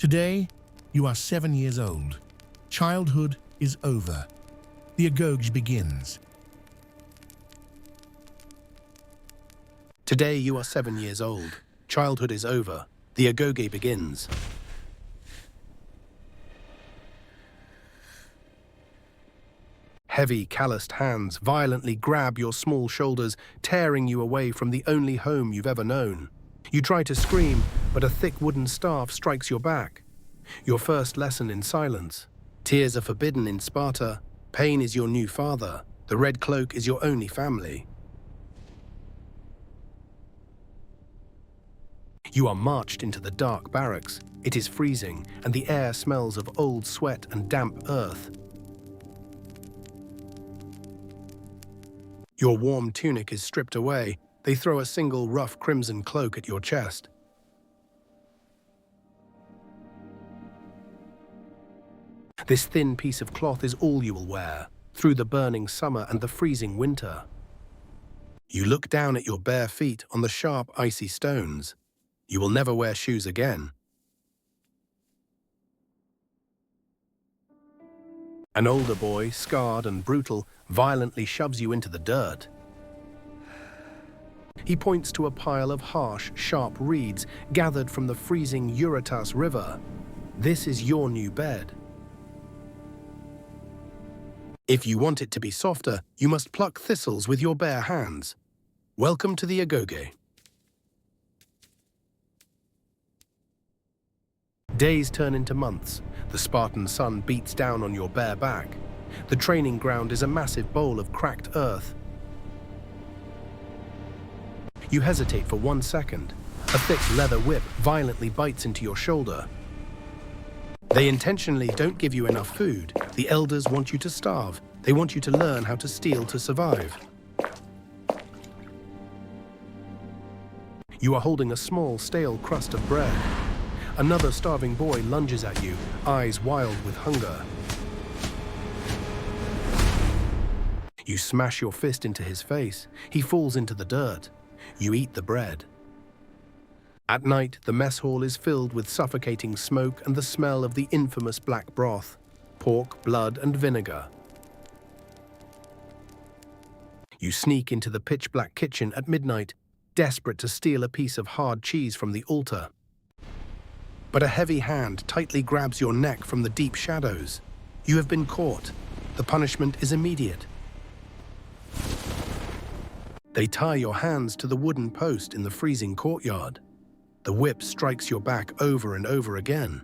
Today, you are 7 years old. Childhood is over. The Agoge begins. Today you are 7 years old. Childhood is over. The Agoge begins. Heavy, calloused hands violently grab your small shoulders, tearing you away from the only home you've ever known. You try to scream, but a thick wooden staff strikes your back. Your first lesson in silence. Tears are forbidden in Sparta. Pain is your new father. The red cloak is your only family. You are marched into the dark barracks. It is freezing, and the air smells of old sweat and damp earth. Your warm tunic is stripped away. They throw a single rough crimson cloak at your chest. This thin piece of cloth is all you will wear, through the burning summer and the freezing winter. You look down at your bare feet on the sharp, icy stones. You will never wear shoes again. An older boy, scarred and brutal, violently shoves you into the dirt. He points to a pile of harsh, sharp reeds gathered from the freezing Eurotas River. This is your new bed. If you want it to be softer, you must pluck thistles with your bare hands. Welcome to the Agoge. Days turn into months. The Spartan sun beats down on your bare back. The training ground is a massive bowl of cracked earth. You hesitate for 1 second. A thick leather whip violently bites into your shoulder. They intentionally don't give you enough food. The elders want you to starve. They want you to learn how to steal to survive. You are holding a small, stale crust of bread. Another starving boy lunges at you, eyes wild with hunger. You smash your fist into his face. He falls into the dirt. You eat the bread. At night, the mess hall is filled with suffocating smoke and the smell of the infamous black broth, pork, blood, and vinegar. You sneak into the pitch-black kitchen at midnight, desperate to steal a piece of hard cheese from the altar. But a heavy hand tightly grabs your neck from the deep shadows. You have been caught. The punishment is immediate. They tie your hands to the wooden post in the freezing courtyard. The whip strikes your back over and over again.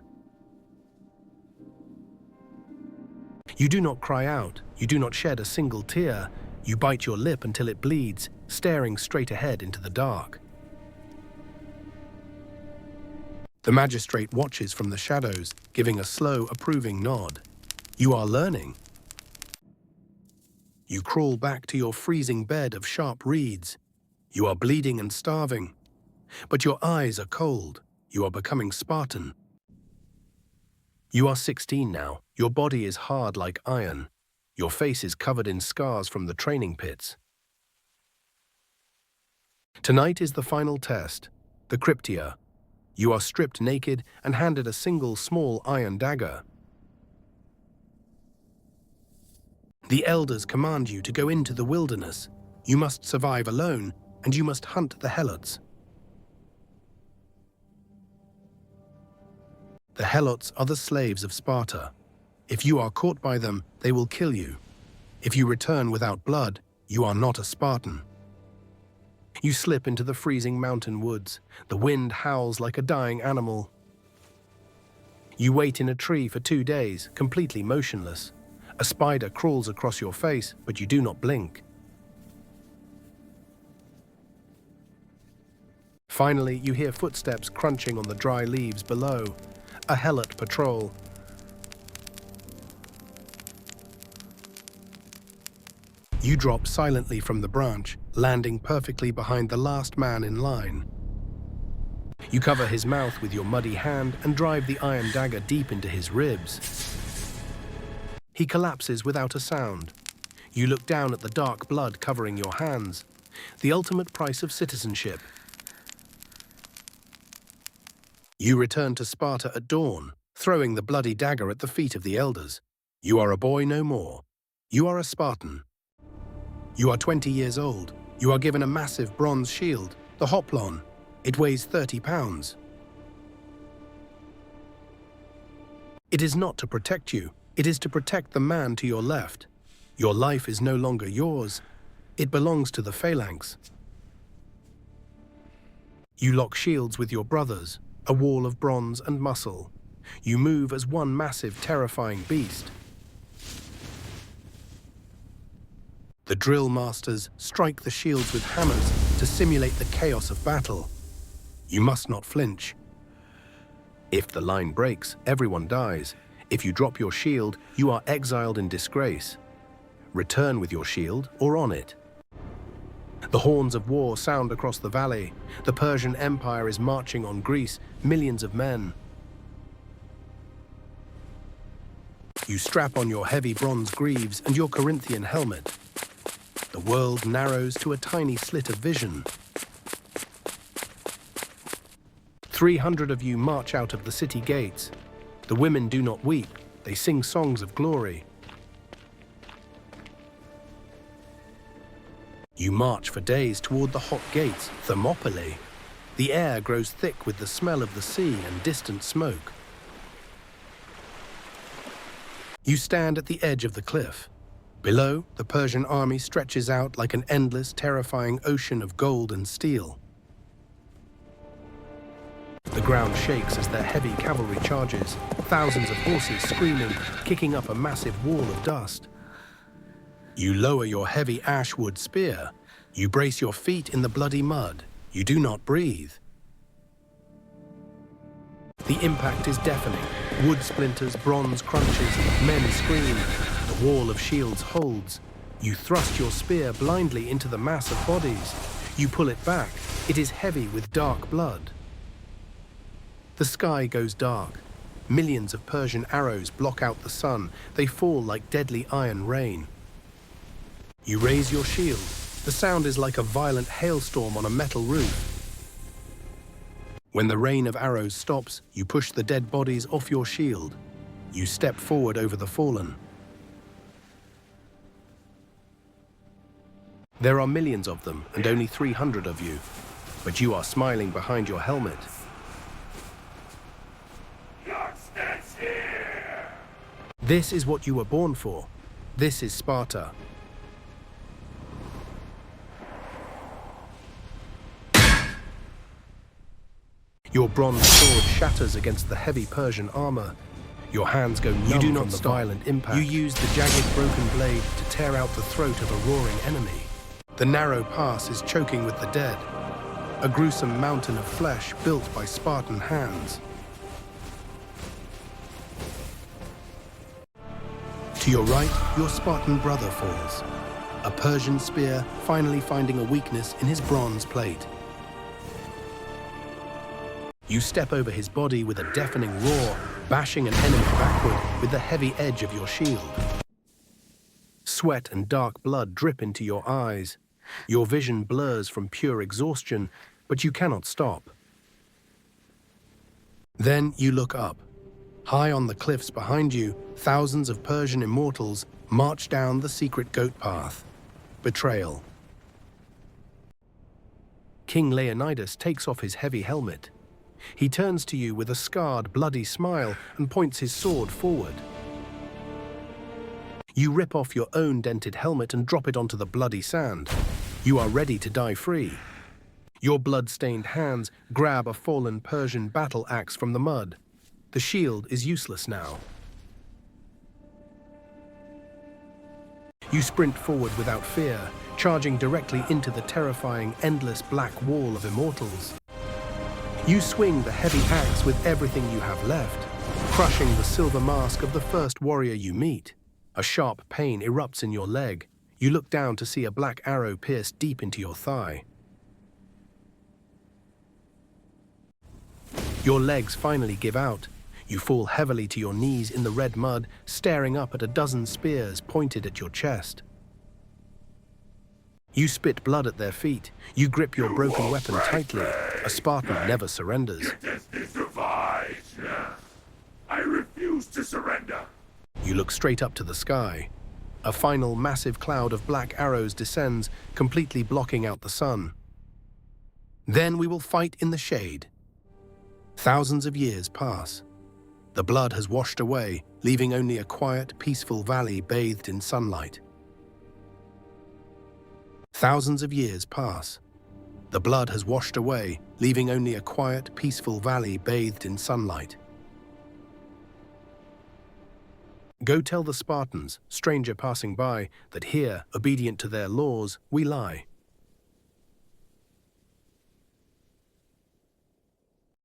You do not cry out. You do not shed a single tear. You bite your lip until it bleeds, staring straight ahead into the dark. The magistrate watches from the shadows, giving a slow, approving nod. You are learning. You crawl back to your freezing bed of sharp reeds. You are bleeding and starving. But your eyes are cold. You are becoming Spartan. You are 16 now. Your body is hard like iron. Your face is covered in scars from the training pits. Tonight is the final test, the Cryptia. You are stripped naked and handed a single small iron dagger. The elders command you to go into the wilderness. You must survive alone, and you must hunt the helots. The helots are the slaves of Sparta. If you are caught by them, they will kill you. If you return without blood, you are not a Spartan. You slip into the freezing mountain woods. The wind howls like a dying animal. You wait in a tree for 2 days, completely motionless. A spider crawls across your face, but you do not blink. Finally, you hear footsteps crunching on the dry leaves below. A helot patrol. You drop silently from the branch, landing perfectly behind the last man in line. You cover his mouth with your muddy hand and drive the iron dagger deep into his ribs. He collapses without a sound. You look down at the dark blood covering your hands, the ultimate price of citizenship. You return to Sparta at dawn, throwing the bloody dagger at the feet of the elders. You are a boy no more. You are a Spartan. You are 20 years old. You are given a massive bronze shield, the Hoplon. It weighs 30 pounds. It is not to protect you. It is to protect the man to your left. Your life is no longer yours. It belongs to the Phalanx. You lock shields with your brothers, a wall of bronze and muscle. You move as one massive, terrifying beast. The drill masters strike the shields with hammers to simulate the chaos of battle. You must not flinch. If the line breaks, everyone dies. If you drop your shield, you are exiled in disgrace. Return with your shield or on it. The horns of war sound across the valley. The Persian Empire is marching on Greece, millions of men. You strap on your heavy bronze greaves and your Corinthian helmet. The world narrows to a tiny slit of vision. 300 of you march out of the city gates. The women do not weep, they sing songs of glory. You march for days toward the hot gates, Thermopylae. The air grows thick with the smell of the sea and distant smoke. You stand at the edge of the cliff. Below, the Persian army stretches out like an endless, terrifying ocean of gold and steel. The ground shakes as their heavy cavalry charges, thousands of horses screaming, kicking up a massive wall of dust. You lower your heavy ash-wood spear. You brace your feet in the bloody mud. You do not breathe. The impact is deafening. Wood splinters, bronze crunches, men scream. The wall of shields holds. You thrust your spear blindly into the mass of bodies. You pull it back. It is heavy with dark blood. The sky goes dark. Millions of Persian arrows block out the sun. They fall like deadly iron rain. You raise your shield. The sound is like a violent hailstorm on a metal roof. When the rain of arrows stops, you push the dead bodies off your shield. You step forward over the fallen. There are millions of them, and only 300 of you. But you are smiling behind your helmet. This is what you were born for. This is Sparta. Your bronze sword shatters against the heavy Persian armor. Your hands go numb from the violent impact. You use the jagged, broken blade to tear out the throat of a roaring enemy. The narrow pass is choking with the dead, a gruesome mountain of flesh built by Spartan hands. To your right, your Spartan brother falls, a Persian spear finally finding a weakness in his bronze plate. You step over his body with a deafening roar, bashing an enemy backward with the heavy edge of your shield. Sweat and dark blood drip into your eyes. Your vision blurs from pure exhaustion, but you cannot stop. Then you look up. High on the cliffs behind you, thousands of Persian immortals march down the secret goat path. Betrayal. King Leonidas takes off his heavy helmet. He turns to you with a scarred, bloody smile and points his sword forward. You rip off your own dented helmet and drop it onto the bloody sand. You are ready to die free. Your blood-stained hands grab a fallen Persian battle axe from the mud. The shield is useless now. You sprint forward without fear, charging directly into the terrifying, endless black wall of immortals. You swing the heavy axe with everything you have left, crushing the silver mask of the first warrior you meet. A sharp pain erupts in your leg. You look down to see a black arrow pierce deep into your thigh. Your legs finally give out. You fall heavily to your knees in the red mud, staring up at a dozen spears pointed at your chest. You spit blood at their feet. You grip your broken weapon tightly. A Spartan never surrenders. refuse to surrender. You look straight up to the sky. A final massive cloud of black arrows descends, completely blocking out the sun. Then we will fight in the shade. Thousands of years pass. The blood has washed away, leaving only a quiet, peaceful valley bathed in sunlight. Thousands of years pass. The blood has washed away, leaving only a quiet, peaceful valley bathed in sunlight. Go tell the Spartans, stranger passing by, that here, obedient to their laws, we lie.